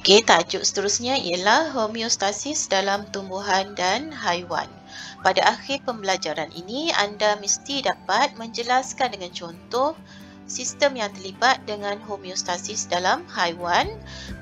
Okey, tajuk seterusnya ialah homeostasis dalam tumbuhan dan haiwan. Pada akhir pembelajaran ini, anda mesti dapat menjelaskan dengan contoh sistem yang terlibat dengan homeostasis dalam haiwan,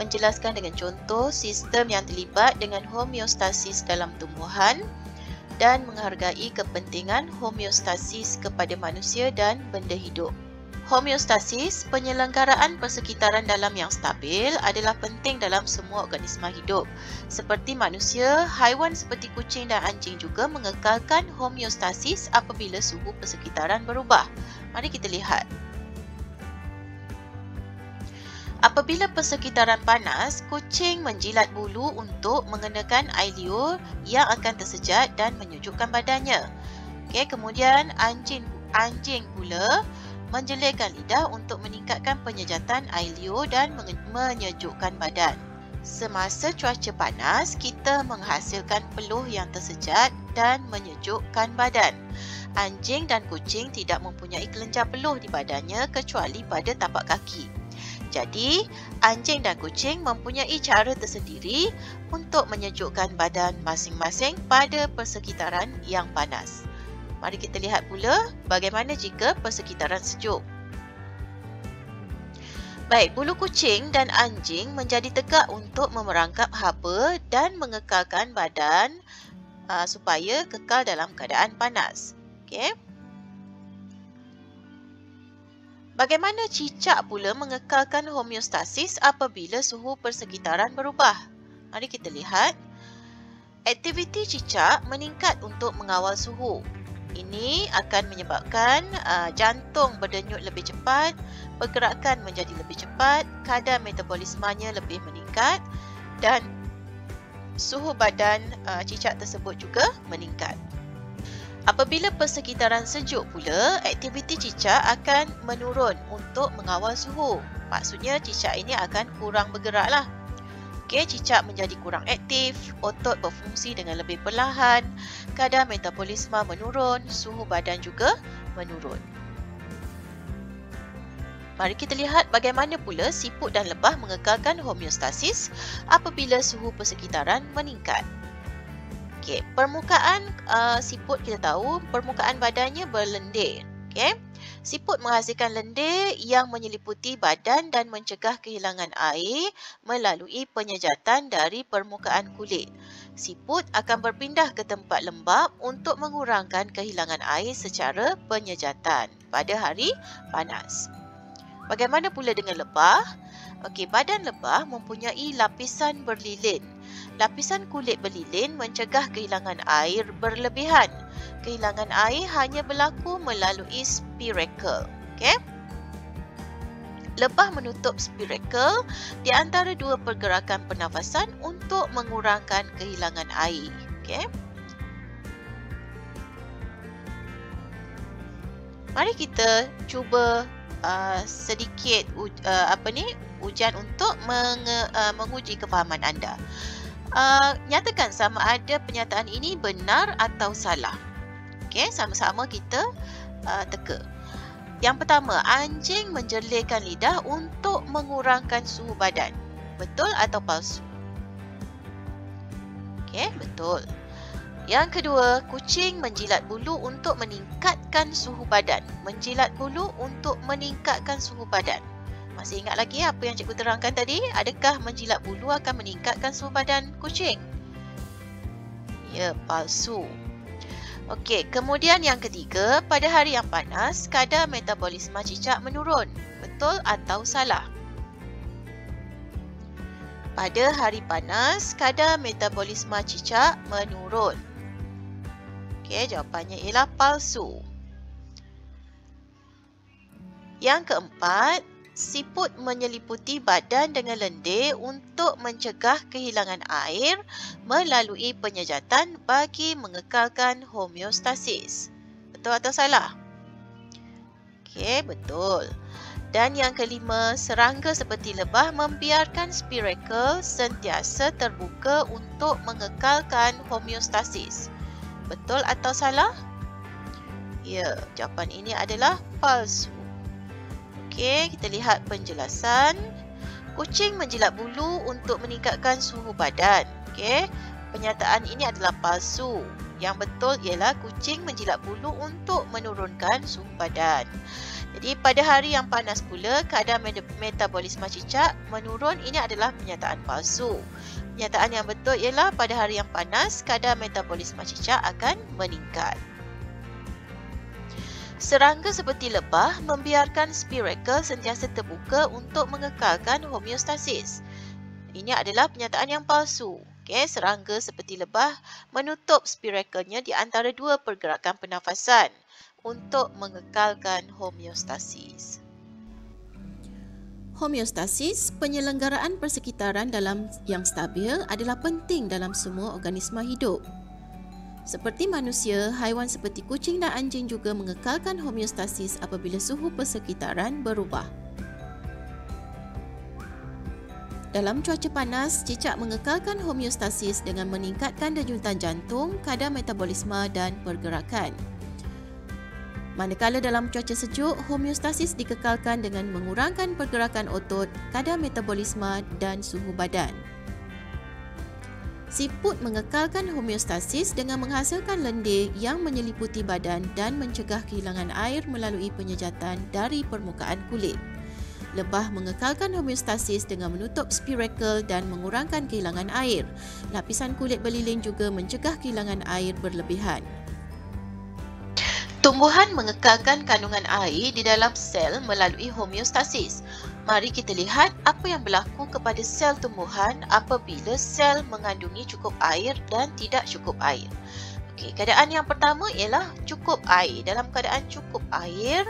menjelaskan dengan contoh sistem yang terlibat dengan homeostasis dalam tumbuhan, dan menghargai kepentingan homeostasis kepada manusia dan benda hidup. Homeostasis, penyelenggaraan persekitaran dalam yang stabil adalah penting dalam semua organisma hidup. Seperti manusia, haiwan seperti kucing dan anjing juga mengekalkan homeostasis apabila suhu persekitaran berubah. Mari kita lihat. Apabila persekitaran panas, kucing menjilat bulu untuk mengenakan air liur yang akan tersejat dan menyejukkan badannya. Kemudian anjing pula menjelirkan lidah untuk meningkatkan penyejatan air liur dan menyejukkan badan. Semasa cuaca panas, kita menghasilkan peluh yang tersejat dan menyejukkan badan. Anjing dan kucing tidak mempunyai kelenjar peluh di badannya kecuali pada tapak kaki. Jadi, anjing dan kucing mempunyai cara tersendiri untuk menyejukkan badan masing-masing pada persekitaran yang panas. Mari kita lihat pula bagaimana jika persekitaran sejuk. Baik, bulu kucing dan anjing menjadi tegak untuk memerangkap haba dan mengekalkan badan supaya kekal dalam keadaan panas. Bagaimana cicak pula mengekalkan homeostasis apabila suhu persekitaran berubah? Mari kita lihat. Aktiviti cicak meningkat untuk mengawal suhu. Ini akan menyebabkan jantung berdenyut lebih cepat, pergerakan menjadi lebih cepat, kadar metabolismanya lebih meningkat dan suhu badan cicak tersebut juga meningkat. Apabila persekitaran sejuk pula, aktiviti cicak akan menurun untuk mengawal suhu. Maksudnya cicak ini akan kurang bergeraklah. Cicak menjadi kurang aktif, otot berfungsi dengan lebih perlahan, kadar metabolisme menurun, suhu badan juga menurun. Mari kita lihat bagaimana pula siput dan lebah mengekalkan homeostasis apabila suhu persekitaran meningkat. Permukaan siput kita tahu, permukaan badannya berlendir. Siput menghasilkan lendir yang menyeliputi badan dan mencegah kehilangan air melalui penyejatan dari permukaan kulit. Siput akan berpindah ke tempat lembap untuk mengurangkan kehilangan air secara penyejatan pada hari panas. Bagaimana pula dengan lebah? Badan lebah mempunyai lapisan berlilin. Lapisan kulit berlilin mencegah kehilangan air berlebihan. Kehilangan air hanya berlaku melalui spiracle. Lebah menutup spiracle di antara dua pergerakan pernafasan untuk mengurangkan kehilangan air. Mari kita cuba sedikit ujian untuk menguji kefahaman anda. Nyatakan sama ada pernyataan ini benar atau salah. Sama-sama kita teka. Yang pertama, anjing menjelirkan lidah untuk mengurangkan suhu badan. Betul atau palsu? Betul. Yang kedua, kucing menjilat bulu untuk meningkatkan suhu badan. Menjilat bulu untuk meningkatkan suhu badan. Masih ingat lagi apa yang cikgu terangkan tadi? Adakah menjilat bulu akan meningkatkan suhu badan kucing? Ya, palsu. Kemudian yang ketiga, pada hari yang panas, kadar metabolisme cicak menurun. Betul atau salah? Pada hari panas, kadar metabolisme cicak menurun. Jawapannya ialah palsu. Yang keempat, siput menyeliputi badan dengan lendir untuk mencegah kehilangan air melalui penyejatan bagi mengekalkan homeostasis. Betul atau salah? Betul. Dan yang kelima, serangga seperti lebah membiarkan spiracle sentiasa terbuka untuk mengekalkan homeostasis. Betul atau salah? Ya, jawapan ini adalah palsu. Kita lihat penjelasan. Kucing menjilat bulu untuk meningkatkan suhu badan. Okey, pernyataan ini adalah palsu. Yang betul ialah kucing menjilat bulu untuk menurunkan suhu badan. Jadi pada hari yang panas pula, kadar metabolisme cicak menurun. Ini adalah pernyataan palsu. Pernyataan yang betul ialah pada hari yang panas, kadar metabolisme cicak akan meningkat. Serangga seperti lebah membiarkan spirakel sentiasa terbuka untuk mengekalkan homeostasis. Ini adalah pernyataan yang palsu. Okay, serangga seperti lebah menutup spirakelnya di antara dua pergerakan pernafasan untuk mengekalkan homeostasis. Homeostasis, penyelenggaraan persekitaran yang stabil adalah penting dalam semua organisma hidup. Seperti manusia, haiwan seperti kucing dan anjing juga mengekalkan homeostasis apabila suhu persekitaran berubah. Dalam cuaca panas, cicak mengekalkan homeostasis dengan meningkatkan denyutan jantung, kadar metabolisme dan pergerakan. Manakala dalam cuaca sejuk, homeostasis dikekalkan dengan mengurangkan pergerakan otot, kadar metabolisme dan suhu badan. Siput mengekalkan homeostasis dengan menghasilkan lendir yang menyeliputi badan dan mencegah kehilangan air melalui penyejatan dari permukaan kulit. Lebah mengekalkan homeostasis dengan menutup spirakel dan mengurangkan kehilangan air. Lapisan kulit beliling juga mencegah kehilangan air berlebihan. Tumbuhan mengekalkan kandungan air di dalam sel melalui homeostasis. Mari kita lihat apa yang berlaku kepada sel tumbuhan apabila sel mengandungi cukup air dan tidak cukup air. Okey, keadaan yang pertama ialah cukup air. Dalam keadaan cukup air,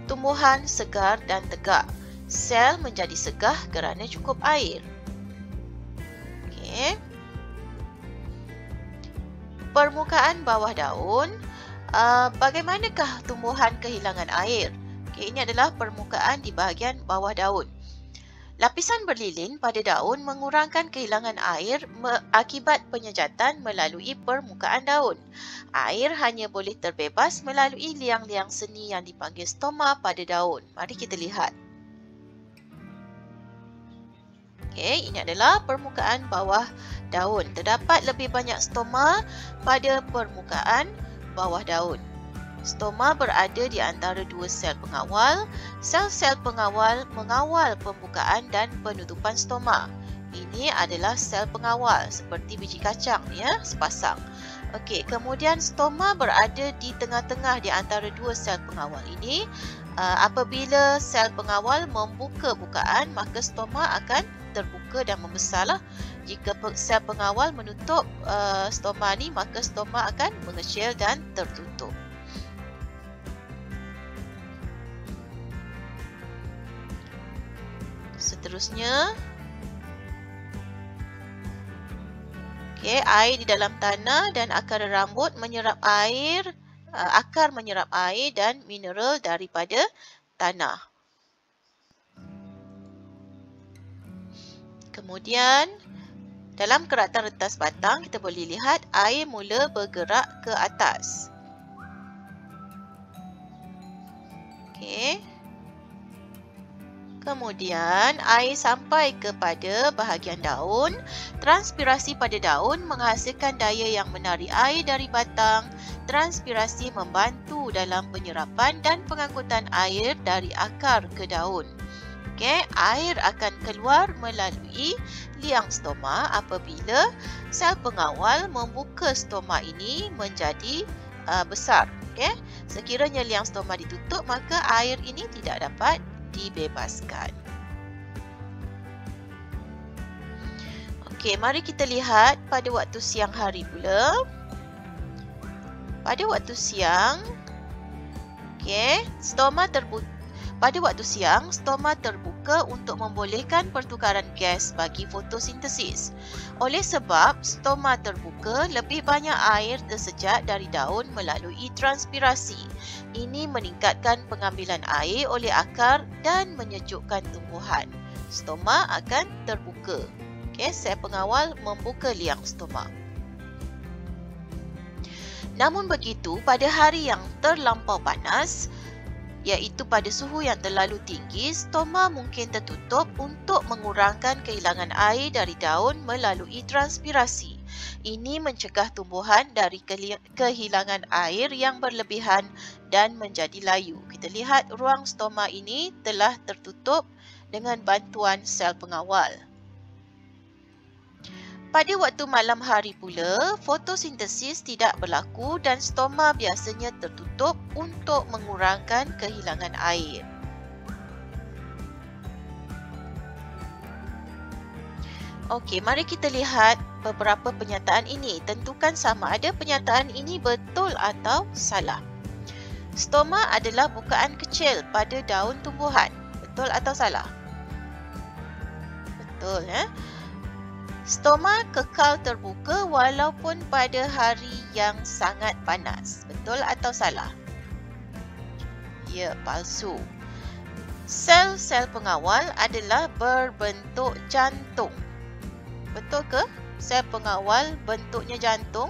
tumbuhan segar dan tegak. Sel menjadi segah kerana cukup air. Okey. Permukaan bawah daun, bagaimanakah tumbuhan kehilangan air? Okay, ini adalah permukaan di bahagian bawah daun. Lapisan berlilin pada daun mengurangkan kehilangan air akibat penyejatan melalui permukaan daun. Air hanya boleh terbebas melalui liang-liang seni yang dipanggil stoma pada daun. Mari kita lihat. Okay, ini adalah permukaan bawah daun. Terdapat lebih banyak stoma pada permukaan bawah daun. Stoma berada di antara dua sel pengawal. Sel-sel pengawal mengawal pembukaan dan penutupan stoma. Ini adalah sel pengawal seperti biji kacang, ya, sepasang. Okey, kemudian stoma berada di tengah-tengah di antara dua sel pengawal ini. Apabila sel pengawal membuka bukaan, maka stoma akan terbuka dan membesarlah. Jika sel pengawal menutup stoma ni, maka stoma akan mengecil dan tertutup. Seterusnya, okey, air di dalam tanah dan akar rambut menyerap air, akar menyerap air dan mineral daripada tanah. Kemudian, dalam keratan retas batang, kita boleh lihat air mula bergerak ke atas. Okey. Kemudian, air sampai kepada bahagian daun. Transpirasi pada daun menghasilkan daya yang menarik air dari batang. Transpirasi membantu dalam penyerapan dan pengangkutan air dari akar ke daun. Okay, air akan keluar melalui liang stoma apabila sel pengawal membuka stoma ini menjadi besar. Okay. Sekiranya liang stoma ditutup, maka air ini tidak dapat dibebaskan. Okey, mari kita lihat pada waktu siang hari pula. Pada waktu siang, okey, pada waktu siang, stoma terbuka untuk membolehkan pertukaran gas bagi fotosintesis. Oleh sebab stoma terbuka, lebih banyak air tersejat dari daun melalui transpirasi. Ini meningkatkan pengambilan air oleh akar dan menyejukkan tumbuhan. Stoma akan terbuka. Okay, sel pengawal membuka liang stoma. Namun begitu, pada hari yang terlampau panas, iaitu pada suhu yang terlalu tinggi, stoma mungkin tertutup untuk mengurangkan kehilangan air dari daun melalui transpirasi. Ini mencegah tumbuhan dari kehilangan air yang berlebihan dan menjadi layu. Kita lihat ruang stoma ini telah tertutup dengan bantuan sel pengawal. Pada waktu malam hari pula, fotosintesis tidak berlaku dan stoma biasanya tertutup untuk mengurangkan kehilangan air. Okey, mari kita lihat beberapa pernyataan ini. Tentukan sama ada pernyataan ini betul atau salah. Stoma adalah bukaan kecil pada daun tumbuhan. Betul atau salah? Betul, ya? Stoma kekal terbuka walaupun pada hari yang sangat panas. Betul atau salah? Ya, palsu. Sel-sel pengawal adalah berbentuk jantung. Betul ke? Sel pengawal bentuknya jantung?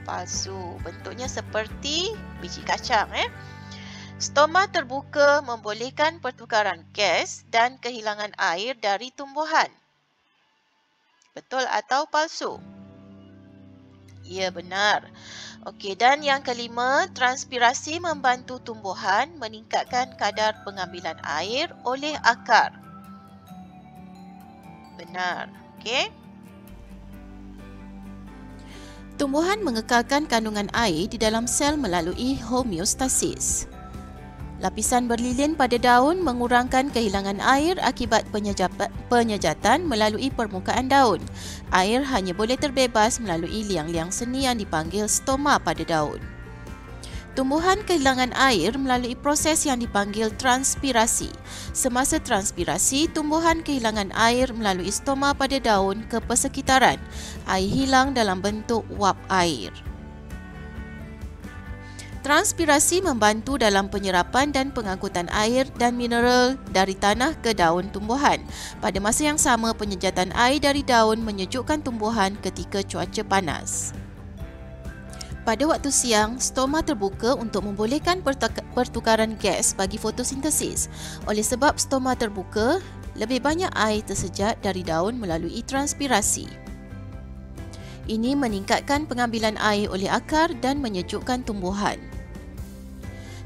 Palsu. Bentuknya seperti biji kacang. Stoma terbuka membolehkan pertukaran gas dan kehilangan air dari tumbuhan. Betul atau palsu? Ya, benar. Okey, dan yang kelima, transpirasi membantu tumbuhan meningkatkan kadar pengambilan air oleh akar. Benar. Okey. Tumbuhan mengekalkan kandungan air di dalam sel melalui homeostasis. Lapisan berlilin pada daun mengurangkan kehilangan air akibat penyejatan melalui permukaan daun. Air hanya boleh terbebas melalui liang-liang seni yang dipanggil stoma pada daun. Tumbuhan kehilangan air melalui proses yang dipanggil transpirasi. Semasa transpirasi, tumbuhan kehilangan air melalui stoma pada daun ke persekitaran. Air hilang dalam bentuk wap air. Transpirasi membantu dalam penyerapan dan pengangkutan air dan mineral dari tanah ke daun tumbuhan. Pada masa yang sama, penyejatan air dari daun menyejukkan tumbuhan ketika cuaca panas. Pada waktu siang, stoma terbuka untuk membolehkan pertukaran gas bagi fotosintesis. Oleh sebab stoma terbuka, lebih banyak air tersejat dari daun melalui transpirasi. Ini meningkatkan pengambilan air oleh akar dan menyejukkan tumbuhan.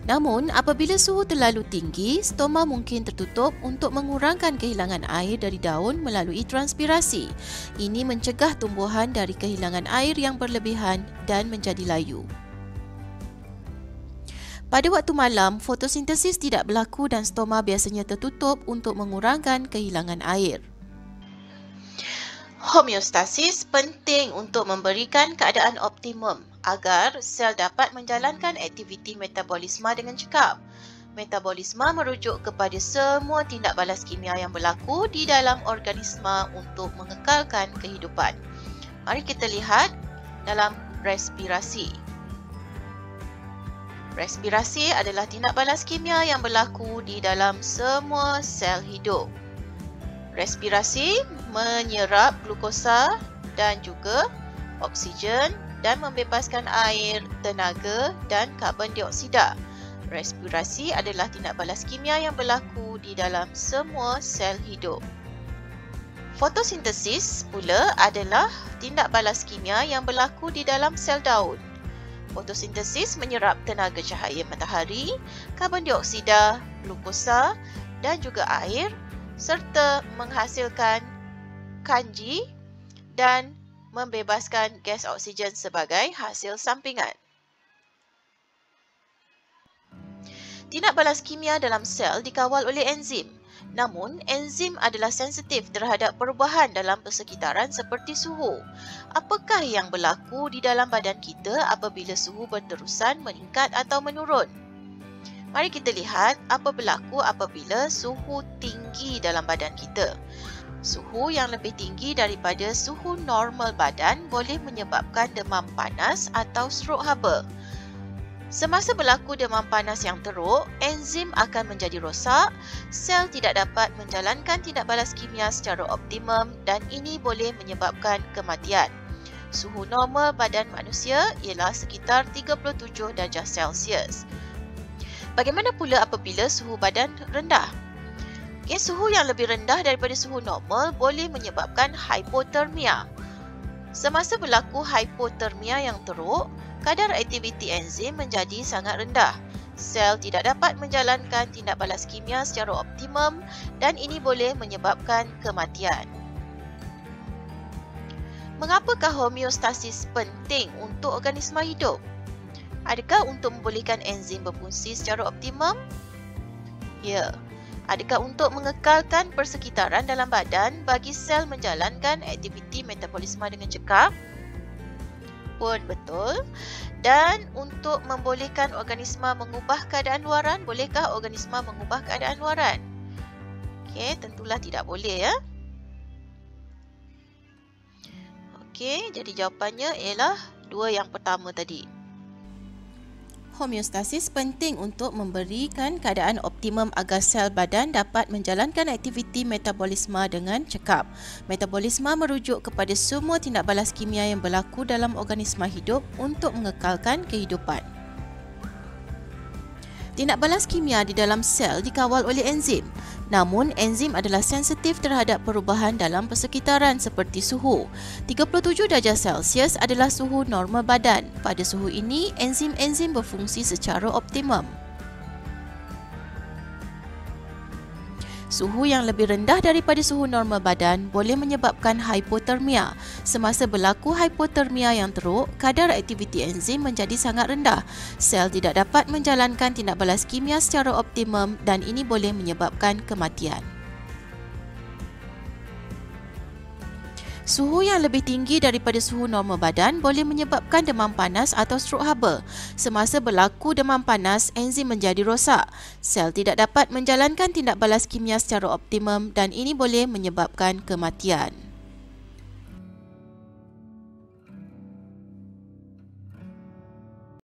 Namun, apabila suhu terlalu tinggi, stoma mungkin tertutup untuk mengurangkan kehilangan air dari daun melalui transpirasi. Ini mencegah tumbuhan dari kehilangan air yang berlebihan dan menjadi layu. Pada waktu malam, fotosintesis tidak berlaku dan stoma biasanya tertutup untuk mengurangkan kehilangan air. Homeostasis penting untuk memberikan keadaan optimum agar sel dapat menjalankan aktiviti metabolisme dengan cekap. Metabolisme merujuk kepada semua tindak balas kimia yang berlaku di dalam organisma untuk mengekalkan kehidupan. Mari kita lihat dalam respirasi. Respirasi adalah tindak balas kimia yang berlaku di dalam semua sel hidup. Respirasi menyerap glukosa dan juga oksigen dan membebaskan air, tenaga dan karbon dioksida. Respirasi adalah tindak balas kimia yang berlaku di dalam semua sel hidup. Fotosintesis pula adalah tindak balas kimia yang berlaku di dalam sel daun. Fotosintesis menyerap tenaga cahaya matahari, karbon dioksida, glukosa dan juga air serta menghasilkan kanji dan membebaskan gas oksigen sebagai hasil sampingan. Tindak balas kimia dalam sel dikawal oleh enzim. Namun, enzim adalah sensitif terhadap perubahan dalam persekitaran seperti suhu. Apakah yang berlaku di dalam badan kita apabila suhu berterusan meningkat atau menurun? Mari kita lihat apa berlaku apabila suhu tinggi dalam badan kita. Suhu yang lebih tinggi daripada suhu normal badan boleh menyebabkan demam panas atau strok haba. Semasa berlaku demam panas yang teruk, enzim akan menjadi rosak, sel tidak dapat menjalankan tindak balas kimia secara optimum dan ini boleh menyebabkan kematian. Suhu normal badan manusia ialah sekitar 37 darjah Celsius. Bagaimana pula apabila suhu badan rendah? Okay, suhu yang lebih rendah daripada suhu normal boleh menyebabkan hipotermia. Semasa berlaku hipotermia yang teruk, kadar aktiviti enzim menjadi sangat rendah. Sel tidak dapat menjalankan tindak balas kimia secara optimum dan ini boleh menyebabkan kematian. Mengapakah homeostasis penting untuk organisma hidup? Adakah untuk membolehkan enzim berfungsi secara optimum? Ya. Adakah untuk mengekalkan persekitaran dalam badan bagi sel menjalankan aktiviti metabolisme dengan cekap? Pun betul. Dan untuk membolehkan organisma mengubah keadaan luaran, bolehkah organisma mengubah keadaan luaran? Okey, tentulah tidak boleh ya. Okey, jadi jawapannya ialah dua yang pertama tadi. Homeostasis penting untuk memberikan keadaan optimum agar sel badan dapat menjalankan aktiviti metabolisme dengan cekap. Metabolisme merujuk kepada semua tindak balas kimia yang berlaku dalam organisma hidup untuk mengekalkan kehidupan. Tindak balas kimia di dalam sel dikawal oleh enzim. Namun, enzim adalah sensitif terhadap perubahan dalam persekitaran seperti suhu. 37 darjah Celsius adalah suhu normal badan. Pada suhu ini, enzim-enzim berfungsi secara optimum. Suhu yang lebih rendah daripada suhu normal badan boleh menyebabkan hipotermia. Semasa berlaku hipotermia yang teruk, kadar aktiviti enzim menjadi sangat rendah. Sel tidak dapat menjalankan tindak balas kimia secara optimum dan ini boleh menyebabkan kematian. Suhu yang lebih tinggi daripada suhu normal badan boleh menyebabkan demam panas atau strok haba. Semasa berlaku demam panas, enzim menjadi rosak. Sel tidak dapat menjalankan tindak balas kimia secara optimum dan ini boleh menyebabkan kematian.